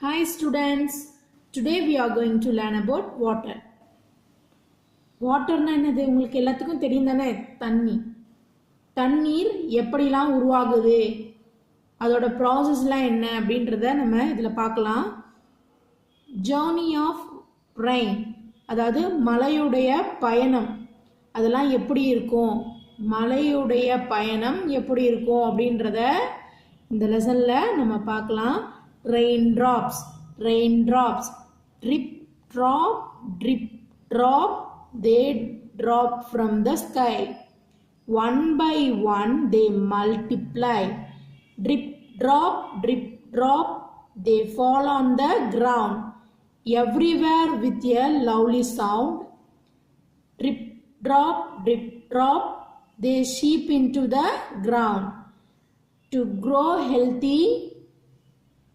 Hi students, today we are going to learn about water. வாட்டர்னா என்னது உங்களுக்கு எல்லாத்துக்கும் தெரியும் தானே? தண்ணீர் எப்படிலாம் உருவாகுது, அதோட ப்ராசஸ்லாம் என்ன அப்படின்றத நம்ம இதில் பார்க்கலாம். ஜேர்னி ஆஃப் ரெயின், அதாவது மலையுடைய பயணம், அதெல்லாம் எப்படி இருக்கும், மலையுடைய பயணம் எப்படி இருக்கும் அப்படின்றத இந்த லெசனில் நம்ம பார்க்கலாம். Raindrops, drip drop, they drop from the sky. One by one they multiply. Drip drop, they fall on the ground. Everywhere with a lovely sound. Drip drop, they seep into the ground. To grow healthy,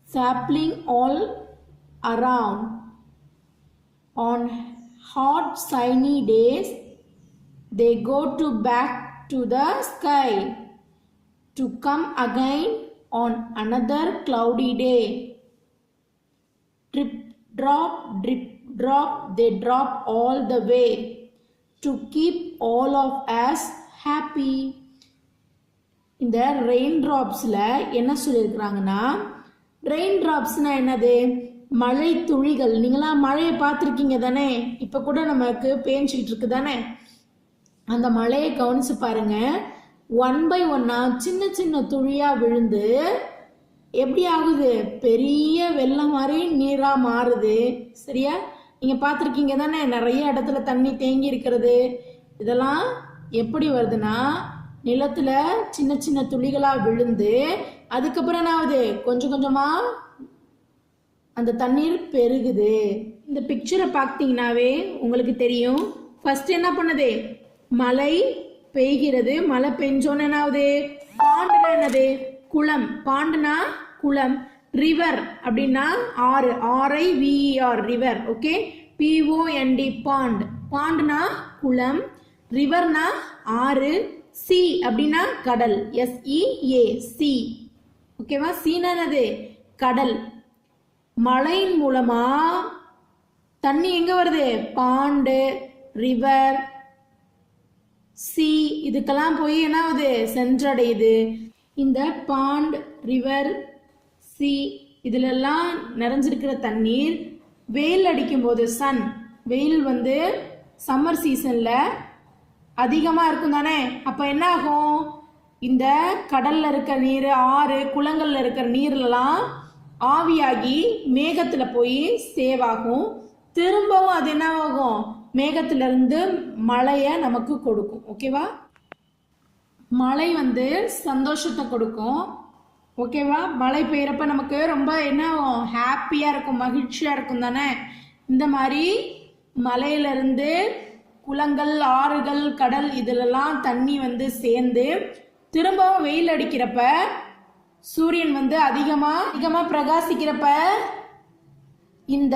sapling all around. On hot sunny days, they go back to the sky to come again on another cloudy day. Drip drop, they drop all the way to keep all of us happy. இந்த rain ட்ராப்ஸில் என்ன சொல்லியிருக்கிறாங்கன்னா, rain ட்ராப்ஸ்னா என்னது? மழை துளிகள். நீங்களாம் மழையை பார்த்துருக்கீங்க தானே? இப்போ கூட நமக்கு பேஞ்சிக்கிட்டு இருக்கு தானே? அந்த மழையை கவனிச்சு பாருங்க. ஒன் பை ஒன்னா சின்ன சின்ன துளியாக விழுந்து எப்படி ஆகுது? பெரிய வெள்ளம் மாதிரி நீராக மாறுது. சரியா? நீங்கள் பார்த்துருக்கீங்க தானே? நிறைய இடத்துல தண்ணி தேங்கி இருக்கிறது. இதெல்லாம் எப்படி வருதுன்னா, நிலத்தில் சின்ன சின்ன துளிகளாக விழுந்து அதுக்கப்புறம் என்ன ஆகுது? கொஞ்சம் கொஞ்சமாக அந்த தண்ணீர் பெருகுது. இந்த பிக்சரை பார்த்தீங்கன்னாவே உங்களுக்கு தெரியும். ஃபர்ஸ்ட் என்ன பண்ணுது? மழை பெய்கிறது. மழை பெஞ்சோன்னு என்ன ஆகுது? பாண்டுனா என்னது? குளம். பாண்டுனா குளம். ரிவர் அப்படின்னா ஆறு. RIVER river. Okay, POND pond. பாண்டுனா குளம், ரிவர்னா ஆறு, சி அப்படின்னா கடல். SEA sea. ஓகேவா? சீனா என்னது? கடல். மழையின் மூலமா தண்ணி எங்க வருது? பாண்டு, ரிவர், சி, இதுக்கெல்லாம் போய் என்ன ஆகுது? சென்றடையுது. இந்த பாண்ட், ரிவர், சி இதுலெல்லாம் நிறைஞ்சிருக்கிற தண்ணீர் வெயில் அடிக்கும் போது, வெயில் வந்து சம்மர் சீசன்ல அதிகமாக இருக்கும் தானே? அப்போ என்ன ஆகும்? இந்த கடல்ல இருக்கிற நீர், ஆறு, குளங்கள்ல இருக்கிற நீர்லாம் ஆவியாகி மேகத்தில் போய் சேவ் ஆகும். திரும்பவும் அது என்ன ஆகும்? மேகத்திலிருந்து மழையை நமக்கு கொடுக்கும். ஓகேவா? மழை வந்து சந்தோஷத்தை கொடுக்கும். ஓகேவா? மழை பெய்யறப்ப நமக்கு ரொம்ப என்ன ஆகும்? ஹாப்பியாக இருக்கும், மகிழ்ச்சியாக இருக்கும் தானே? இந்த மாதிரி மலையிலிருந்து குளங்கள், ஆறுகள், கடல் இதிலெல்லாம் தண்ணி வந்து சேர்ந்து திரும்பவும் வெயில் அடிக்கிறப்ப, சூரியன் வந்து அதிகமாக பிரகாசிக்கிறப்ப இந்த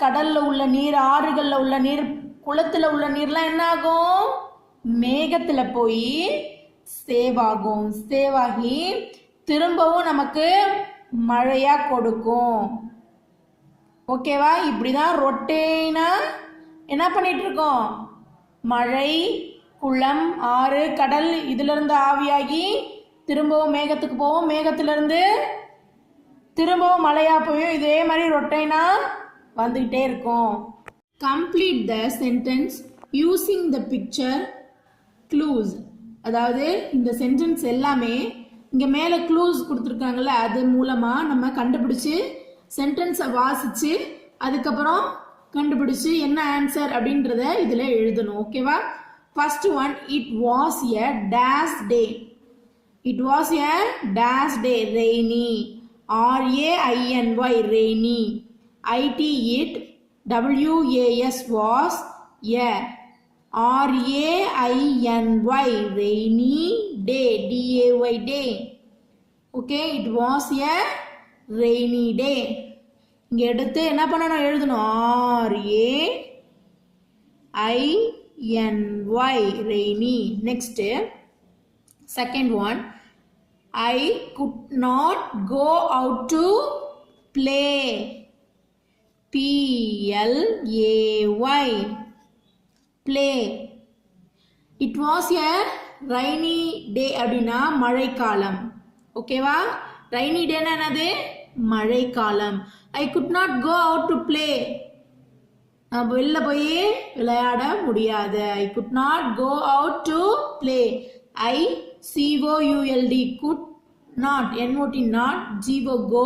கடல்ல உள்ள நீர், ஆறுகள்ல உள்ள நீர், குளத்துல உள்ள நீர்லாம் என்ன ஆகும்? மேகத்துல போய் சேவ் ஆகும். சேவ் ஆகி திரும்பவும் நமக்கு மழையா கொடுக்கும். ஓகேவா? இப்படிதான் ரொட்டேனா என்ன பண்ணிட்டு இருக்கோம்? மழை, குளம், ஆறு, கடல் இதிலிருந்து ஆவியாகி திரும்பவும் மேகத்துக்கு போவோம். மேகத்திலிருந்து திரும்பவும் மழையா போயும். இதே மாதிரி ரொட்டைனா வந்துகிட்டே இருக்கும். Complete the sentence using the picture clues. அதாவது இந்த சென்டென்ஸ் எல்லாமே இங்க மேல க்ளூஸ் கொடுத்துருக்காங்கல்ல, அது மூலமா நம்ம கண்டுபிடிச்சு சென்டென்ஸை வாசிச்சு அதுக்கப்புறம் கண்டுபிடிச்சு என்ன ஆன்சர் அப்படின்றத இதுல எழுதணும். ஓகேவா? First one, it was a dash day. It was a dash day, rainy. RAINY, rainy. It WAS was a. RAINY, rainy day. DAY, day. Okay, it was a rainy day. இங்க எடுத்து என்ன பண்ணணும்? எழுதணும். RAINY, rainy. Next, second one, I could not go out to play. P-L-A-Y. Play. It was a rainy day அப்படின்னா மழைக்காலம். ஓகேவா? rainy day என்னது? மழைக்காலம். I could not go out to play. நான் வெளில போய் விளையாட முடியாது. I could not go out to play. I C-O-U-L-D could not, N-O-T not, G-O go,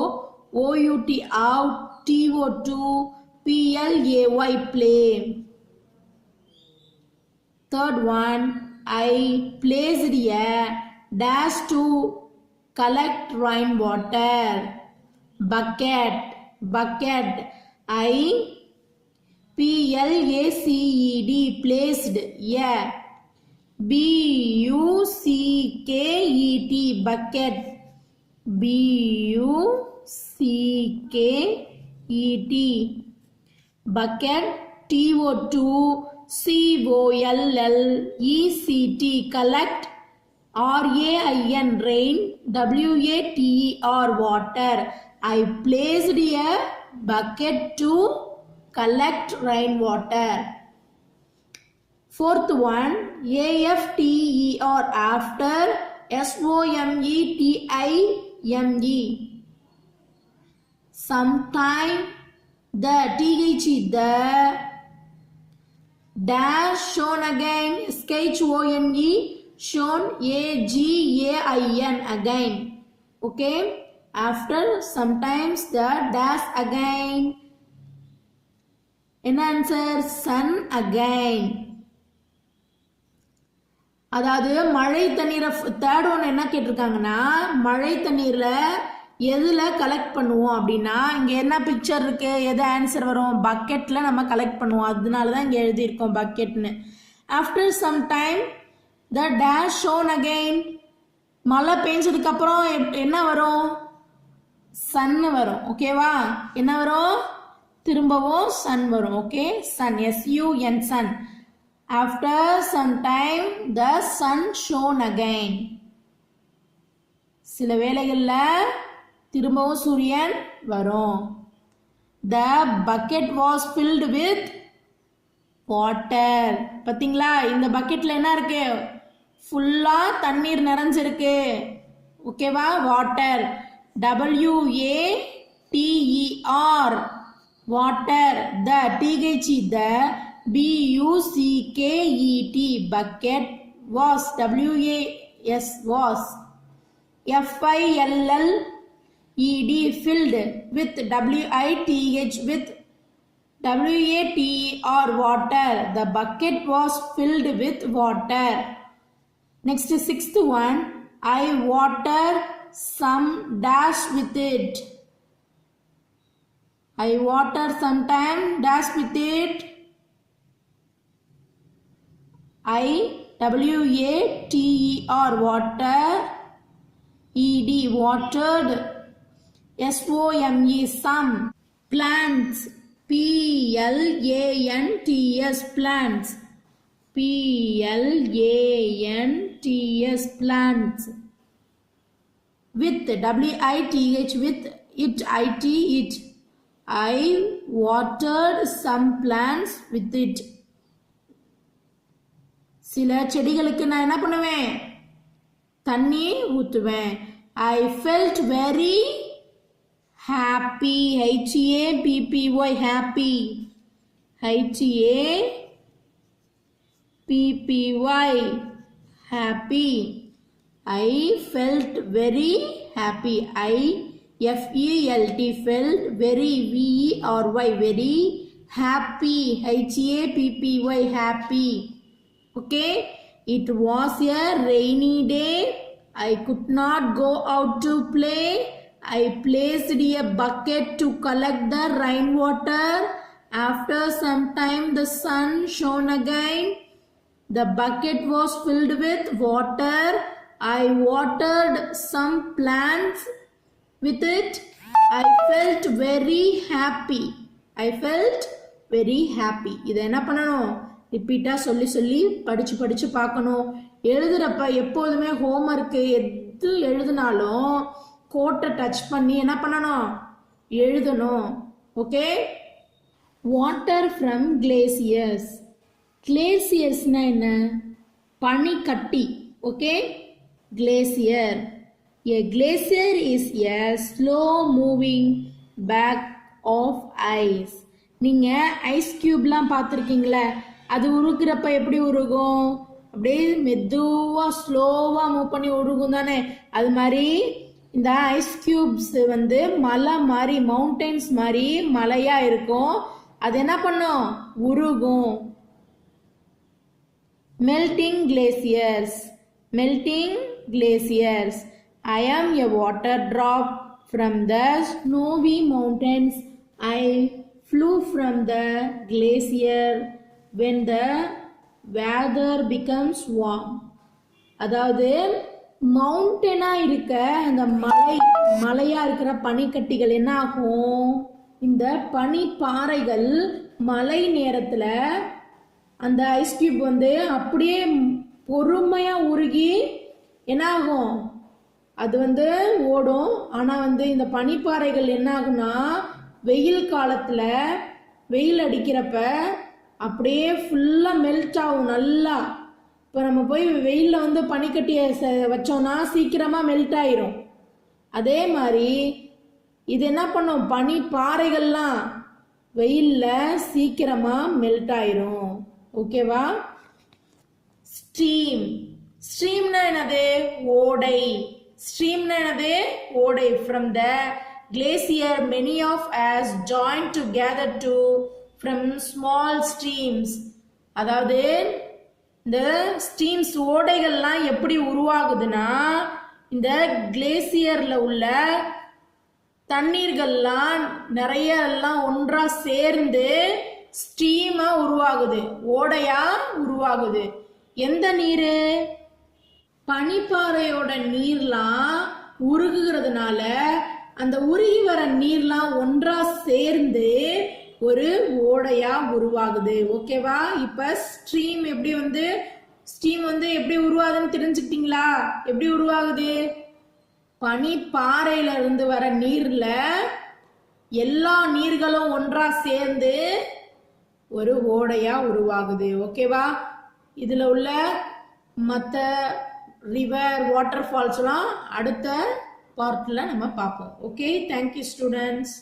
O-U-T out, T-O-2, P-L-A-Y play. Third one, I placed a dash to collect rainwater. Bucket, bucket. I P-L-A-C-E-D placed, yeah. B-U-C-K-E-T bucket. B-U-C-K-E-T bucket. T-O-2 C-O-L-L-E-C-T collect. R-A-I-N rain. W-A-T-E-R water. I placed a bucket to collect rainwater. Fourth one, A-F-T-E-R after S-O-M-E-T-I-M-E. Sometime the T-H-E the dash shown again S-H-O-N-E shown A-G-A-I-N again. Okay, after sometimes the dash again. In answer, sun again. அதாவது மழை தண்ணீரை third one என்ன கேட்டிருக்காங்கன்னா மழை தண்ணீர்ல எதுல collect பண்ணுவோம் அப்படின்னா இங்க என்ன பிக்சர் இருக்கு எது ஆன்சர் வரும் பக்கெட்ல நம்ம கலெக்ட் பண்ணுவோம் அதனாலதான் இங்க எழுதியிருக்கோம் பக்கெட்னு after some time the dash shone again மழை பெஞ்சதுக்கு அப்புறம் என்ன வரும் சன் வரும் ஓகேவா என்ன வரும் திரும்பவும் சன் வரும் okay sun S-U-N sun after some time the sun shone again சில வேளைகள்ல திரும்பவும் சூரியன் வரும் the bucket was filled with water பாத்தீங்களா இந்த பக்கெட்ல என்ன இருக்கு ஃபுல்லா தண்ணீர் நிறைஞ்சிருக்கு ஓகேவா water W-A-T-E-R water the T-H-E the B-U-C-K-E-T bucket was W-A-S was F-I-L-L-E-D filled with W-I-T-H with W-A-T-E-R water the bucket was filled with water. Next sixth one I water some dash with it. I water sometime dash with it. I-W-A-T-E-R water E-D watered S-O-M-E some plants P-L-A-N-T-S plants P-L-A-N-T-S plants with W-I-T-H with it I-T it I watered some plants with it சில செடிகளுக்கு நான் என்ன பண்ணுவேன் தண்ணி ஊத்துவேன் I felt very happy H-A-P-P-Y happy H-A-P-P-Y happy I felt very happy I-F-E-L-T felt very V-E-R-Y very happy H-A-P-P-Y happy. Okay, it was a rainy day. I could not go out to play. I placed a bucket to collect the rainwater. After some time, the sun shone again. The bucket was filled with water. I watered some plants with it. I felt very happy. I felt very happy. இதை என்ன பண்ணணும் ரிப்பீட்டா சொல்லி சொல்லி படிச்சு படிச்சு பார்க்கணும் எழுதுறப்ப எப்போதுமே homework எது எழுதினாலும் கோட்டை டச் பண்ணி என்ன பண்ணணும் எழுதணும் ஓகே water from glaciers. Glaciers-னா என்ன? பனிக்கட்டி. Okay? Glacier. A glacier is a slow moving bag of ice. நீங்க ஐஸ் கியூப்லாம் பார்த்துருக்கீங்களா? அது உருகுறப்ப எப்படி உருகும்? அப்படியே மெதுவா ஸ்லோவா மூவ் பண்ணி உருகும் தானே? அது மாதிரி இந்த ஐஸ் கியூப்ஸ் வந்து மலை மாதிரி மவுண்டன்ஸ் மாதிரி மலையா இருக்கும். அது என்ன பண்ணும்? உருகும். Melting glaciers. Melting glaciers. I am a water drop from the snowy mountains. I flew from the glacier when the weather becomes warm. அதாவது மவுண்டனா இருக்க அந்த மலையா இருக்கிற பனிக்கட்டிகள் என்ன ஆகும்? இந்த பனி பாறைகள் மழை நேரத்துல அந்த ஐஸ் கியூப் வந்து அப்படியே பொறுமையா உருகி என்ன ஆகும்? அது வந்து ஓடும். ஆனா வந்து இந்த பனிப்பாறைகள் என்ன ஆகும்னா வெயில் காலத்துல வெயில் அடிக்கிறப்ப அப்படியே ஃபுல்லா மெல்ட் ஆகும் நல்லா. இப்போ நம்ம போய் வெயிலில் வந்து பனிக்கட்டியை வச்சோம்னா சீக்கிரமா மெல்ட் ஆயிரும். அதே மாதிரி இது என்ன பண்ணும்? பனி பாறைகள்லாம் வெயிலில் சீக்கிரமா மெல்ட் ஆயிரும். ஓகேவா? ஸ்ட்ரீம். ஸ்ட்ரீம்னா என்னது? ஓடை. ஸ்ட்ரீம்னா என்னது? ஓடை. From the glacier many of us joined together to from small streams. அதாவது இந்த ஸ்ட்ரீம்ஸ் ஓடைகள்லாம் எப்படி உருவாகுதுன்னா இந்த கிளேசியர்ல உள்ள தண்ணீர்கள்லாம் நிறைய எல்லாம் ஒன்றா சேர்ந்து ஸ்ட்ரீமா உருவாகுது, ஓடையா உருவாகுது. எந்த நீரு? பனிப்பாறையோட நீர்லாம் உருகுகிறதுனால அந்த உருகி வர நீர்லாம் ஒன்றா சேர்ந்து ஒரு ஓடையா உருவாகுது. ஓகேவா? இப்ப ஸ்ட்ரீம் எப்படி வந்து எப்படி உருவாகுதுன்னு தெரிஞ்சுக்கிட்டீங்களா? எப்படி உருவாகுது? பனி பாறையில இருந்து வர நீர்ல எல்லா நீர்களும் ஒன்றா சேர்ந்து ஒரு ஓடையா உருவாகுது. ஓகேவா? இதுல உள்ள மற்ற ரிவர் வாட்டர் ஃபால்ஸ்லாம் அடுத்த பார்ட்ல நம்ம பார்ப்போம். Okay, thank you students.